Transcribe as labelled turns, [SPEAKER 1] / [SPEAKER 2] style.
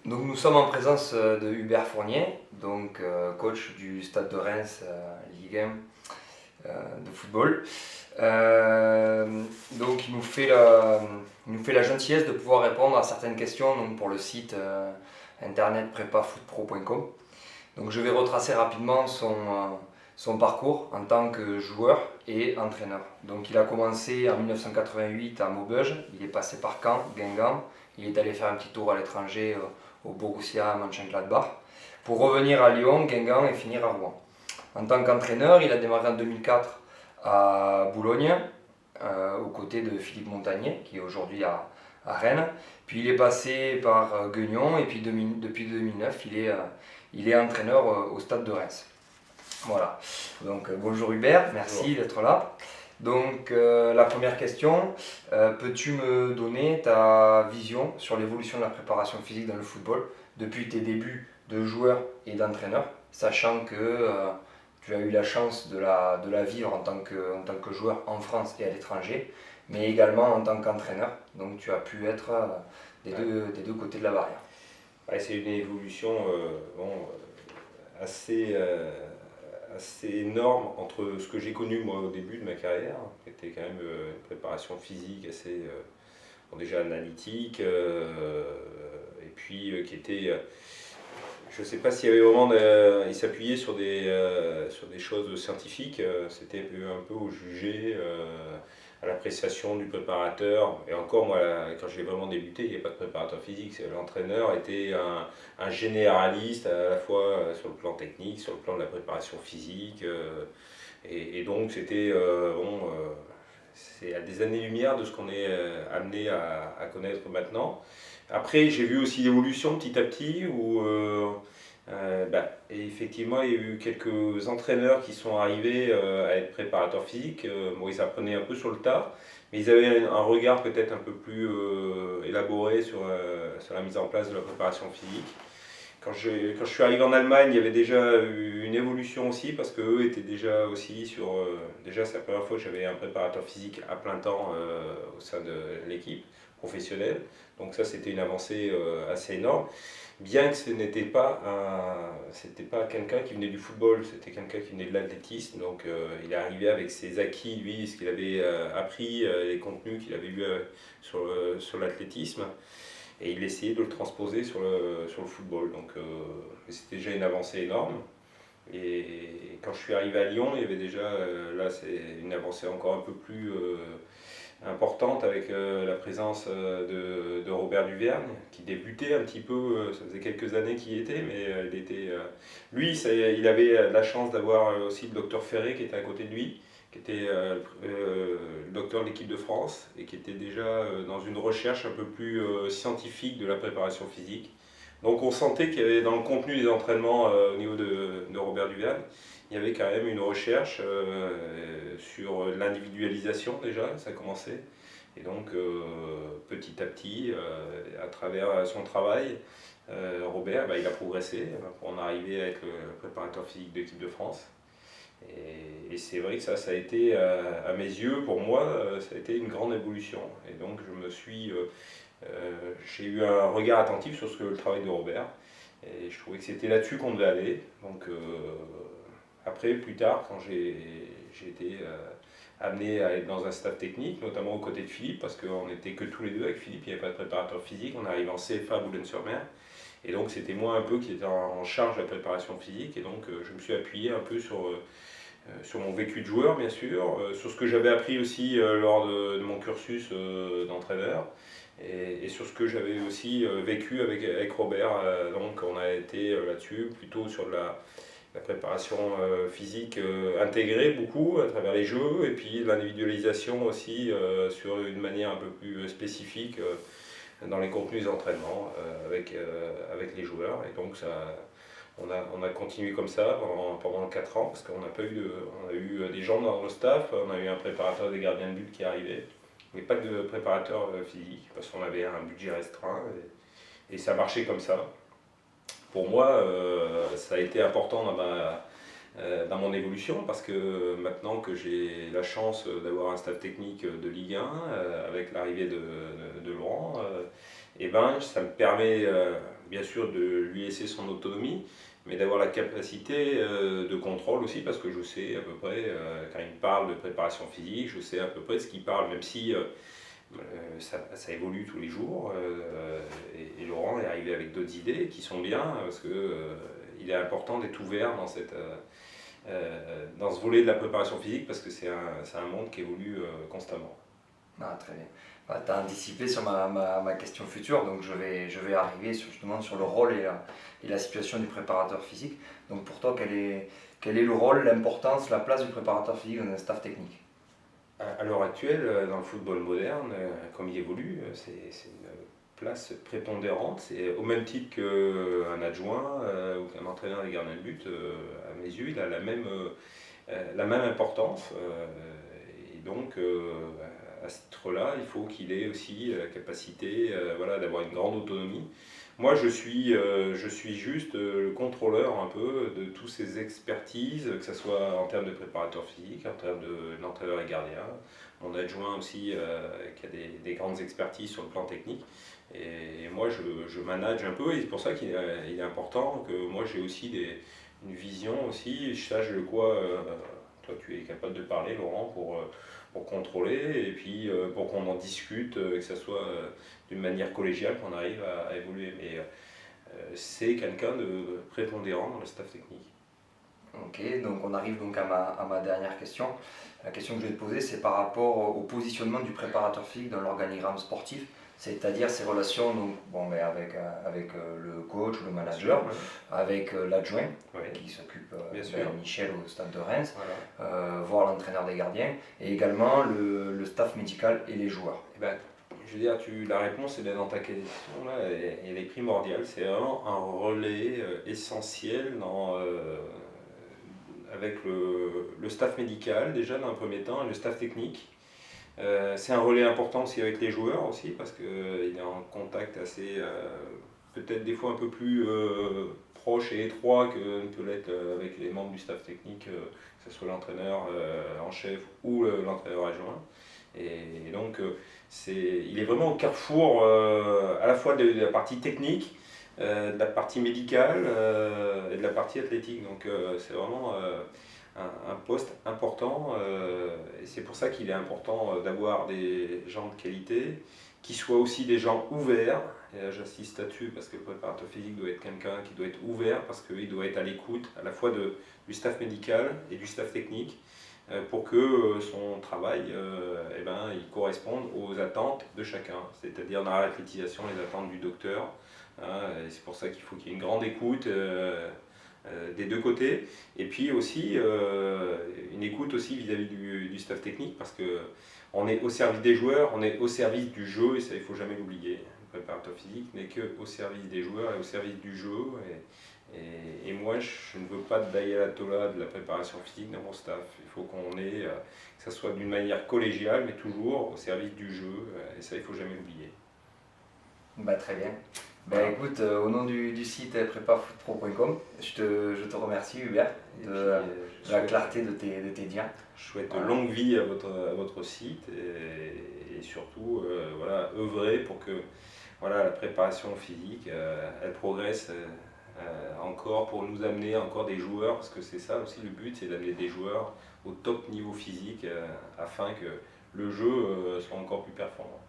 [SPEAKER 1] Donc nous sommes en présence de Hubert Fournier, donc coach du Stade de Reims Ligue 1 de football. Donc il nous fait la gentillesse de pouvoir répondre à certaines questions donc, pour le site internet prépafootpro.com. Donc je vais retracer rapidement son parcours en tant que joueur et entraîneur. Donc il a commencé en 1988 à Maubeuge, il est passé par Caen, Guingamp, il est allé faire un petit tour à l'étranger au Borussia Mönchengladbach, pour revenir à Lyon, Guingamp et finir à Rouen. En tant qu'entraîneur, il a démarré en 2004 à Boulogne, aux côtés de Philippe Montagnier, qui est aujourd'hui à Rennes. Puis il est passé par Guignon et puis depuis 2009, il est entraîneur au Stade de Reims. Voilà. Donc bonjour Hubert, merci d'être là. Donc la première question, peux-tu me donner ta vision sur l'évolution de la préparation physique dans le football depuis tes débuts de joueur et d'entraîneur, sachant que tu as eu la chance de la vivre en tant que joueur en France et à l'étranger, mais également en tant qu'entraîneur, donc tu as pu être des deux côtés de la barrière.
[SPEAKER 2] Ouais, c'est une évolution assez, assez énorme entre ce que j'ai connu moi au début de ma carrière, qui était quand même une préparation physique assez déjà analytique, et puis qui était, je ne sais pas s'il y avait vraiment, il s'appuyait sur des choses scientifiques, c'était un peu au jugé, à l'appréciation du préparateur. Et encore, moi, quand j'ai vraiment débuté, il n'y avait pas de préparateur physique. L'entraîneur était un généraliste à la fois sur le plan technique, sur le plan de la préparation physique. Et donc, c'était c'est à des années-lumière de ce qu'on est amené à connaître maintenant. Après, j'ai vu aussi l'évolution petit à petit où et effectivement, il y a eu quelques entraîneurs qui sont arrivés à être préparateurs physiques. Bon, ils apprenaient un peu sur le tas, mais ils avaient un regard peut-être un peu plus élaboré sur la mise en place de la préparation physique. Quand je suis arrivé en Allemagne, il y avait déjà eu une évolution aussi, parce qu'eux étaient déjà aussi sur... déjà, c'est la première fois que j'avais un préparateur physique à plein temps au sein de l'équipe professionnelle. Donc ça, c'était une avancée assez énorme. Bien que ce c'était pas quelqu'un qui venait du football, c'était quelqu'un qui venait de l'athlétisme. Donc il est arrivé avec ses acquis, lui, ce qu'il avait appris, les contenus qu'il avait eu sur l'athlétisme. Et il essayait de le transposer sur le football. Donc c'était déjà une avancée énorme. Et quand je suis arrivé à Lyon, il y avait déjà, là c'est une avancée encore un peu plus importante avec la présence de Robert Duvergne, qui débutait un petit peu, ça faisait quelques années qu'il y était, mais il était, lui, il avait la chance d'avoir aussi le docteur Ferré qui était à côté de lui, qui était le docteur de l'équipe de France et qui était déjà dans une recherche un peu plus scientifique de la préparation physique. Donc on sentait qu'il y avait dans le contenu des entraînements au niveau de Robert Duvergne, il y avait quand même une recherche sur l'individualisation déjà, ça commençait. Et donc petit à petit, à travers son travail, Robert, il a progressé pour en arriver à être le préparateur physique de l'équipe de France. Et c'est vrai que ça a été, à mes yeux, pour moi, ça a été une grande évolution. Et donc j'ai eu un regard attentif sur le travail de Robert. Et je trouvais que c'était là-dessus qu'on devait aller. Donc après, plus tard, quand j'ai été amené à être dans un staff technique, notamment aux côtés de Philippe, parce qu'on n'était que tous les deux avec Philippe, il n'y avait pas de préparateur physique, on arrive en CFA à Boulogne-sur-Mer. Et donc c'était moi un peu qui était en charge de la préparation physique. Et donc je me suis appuyé un peu sur mon vécu de joueur, bien sûr, sur ce que j'avais appris aussi lors de mon cursus d'entraîneur, et sur ce que j'avais aussi vécu avec Robert. Donc on a été là-dessus, plutôt sur la préparation physique intégrée beaucoup à travers les jeux, et puis l'individualisation aussi sur une manière un peu plus spécifique dans les contenus d'entraînement avec les joueurs. Et donc on a continué comme ça pendant 4 ans, parce qu'on a eu des gens dans le staff, on a eu un préparateur des gardiens de but qui est arrivé, mais pas de préparateur physique, parce qu'on avait un budget restreint, et ça marchait comme ça. Pour moi, ça a été important dans mon évolution, parce que maintenant que j'ai la chance d'avoir un staff technique de Ligue 1, avec l'arrivée de Laurent, et ben, ça me permet bien sûr de lui laisser son autonomie, mais d'avoir la capacité de contrôle aussi, parce que je sais à peu près, quand il me parle de préparation physique, je sais à peu près de ce qu'il parle, même si ça évolue tous les jours. Et Laurent est arrivé avec d'autres idées qui sont bien, parce que il est important d'être ouvert dans ce volet de la préparation physique, parce que c'est un monde qui évolue constamment.
[SPEAKER 1] Ah, très bien. Bah, tu as anticipé sur ma question future, donc je vais arriver justement sur le rôle et la situation du préparateur physique. Donc pour toi, quel est le rôle, l'importance, la place du préparateur physique dans un staff technique?
[SPEAKER 2] À l'heure actuelle, dans le football moderne, comme il évolue, c'est une place prépondérante. C'est au même titre qu'un adjoint ou qu'un entraîneur des gardiens de but, à mes yeux, il a la même importance. Et donc, à ce titre-là, il faut qu'il ait aussi la capacité voilà, d'avoir une grande autonomie. Moi, je suis juste le contrôleur un peu de toutes ces expertises, que ce soit en termes de préparateur physique, en termes d'entraîneur et gardien. Mon adjoint aussi, qui a des grandes expertises sur le plan technique. Et moi, je manage un peu, et c'est pour ça qu'il est important que moi, j'ai aussi une vision aussi, je sache de quoi toi tu es capable de parler, Laurent, pour contrôler, et puis pour qu'on en discute, que ce soit d'une manière collégiale, qu'on arrive à évoluer. Mais c'est quelqu'un de prépondérant dans le staff technique.
[SPEAKER 1] Ok, donc on arrive donc à ma dernière question. La question que je vais te poser, c'est par rapport au positionnement du préparateur physique dans l'organigramme sportif, c'est-à-dire ses relations donc, bon, mais avec le coach ou le manager,
[SPEAKER 2] Ouais.
[SPEAKER 1] avec l'adjoint
[SPEAKER 2] Ouais.
[SPEAKER 1] qui s'occupe,
[SPEAKER 2] Bien sûr.
[SPEAKER 1] Michel au stade de Reims,
[SPEAKER 2] Voilà.
[SPEAKER 1] voire l'entraîneur des gardiens, et également le staff médical et les joueurs.
[SPEAKER 2] Eh ben, je veux dire, la réponse elle est dans ta question, là, elle est primordiale. C'est vraiment un relais essentiel avec le staff médical, déjà dans un premier temps, et le staff technique. C'est un relais important aussi avec les joueurs aussi, parce qu'il est en contact assez, peut-être des fois un peu plus proche et étroit que ne peut l'être avec les membres du staff technique, que ce soit l'entraîneur en chef ou l'entraîneur adjoint. Et donc, il est vraiment au carrefour à la fois de la partie technique, de la partie médicale et de la partie athlétique. Donc, c'est vraiment un poste important, et c'est pour ça qu'il est important d'avoir des gens de qualité, qui soient aussi des gens ouverts. Et là, j'insiste là-dessus parce que le préparateur physique doit être quelqu'un qui doit être ouvert, parce qu'il doit être à l'écoute à la fois du staff médical et du staff technique, pour que son travail il corresponde aux attentes de chacun, c'est-à-dire dans l'athlétisation, les attentes du docteur. Et c'est pour ça qu'il faut qu'il y ait une grande écoute des deux côtés, et puis aussi une écoute aussi vis-à-vis du staff technique, parce que on est au service des joueurs, on est au service du jeu, et ça il ne faut jamais l'oublier. Le préparateur physique n'est qu'au service des joueurs et au service du jeu. Et moi, je ne veux pas de l'ayatollah de la préparation physique dans mon staff. Il faut qu'on ait, que ça soit d'une manière collégiale, mais toujours au service du jeu. Et ça, il ne faut jamais l'oublier.
[SPEAKER 1] Bah, très bien. Ben,
[SPEAKER 2] Voilà.
[SPEAKER 1] écoute, au nom du site prépafootpro.com, je te remercie Hubert
[SPEAKER 2] Et
[SPEAKER 1] de
[SPEAKER 2] puis,
[SPEAKER 1] la clarté de tes dires.
[SPEAKER 2] je souhaite
[SPEAKER 1] Voilà.
[SPEAKER 2] longue vie à votre site, et surtout voilà, œuvrer pour que voilà, la préparation physique elle progresse encore, pour nous amener encore des joueurs, parce que c'est ça aussi le but, c'est d'amener des joueurs au top niveau physique afin que le jeu soit encore plus performant.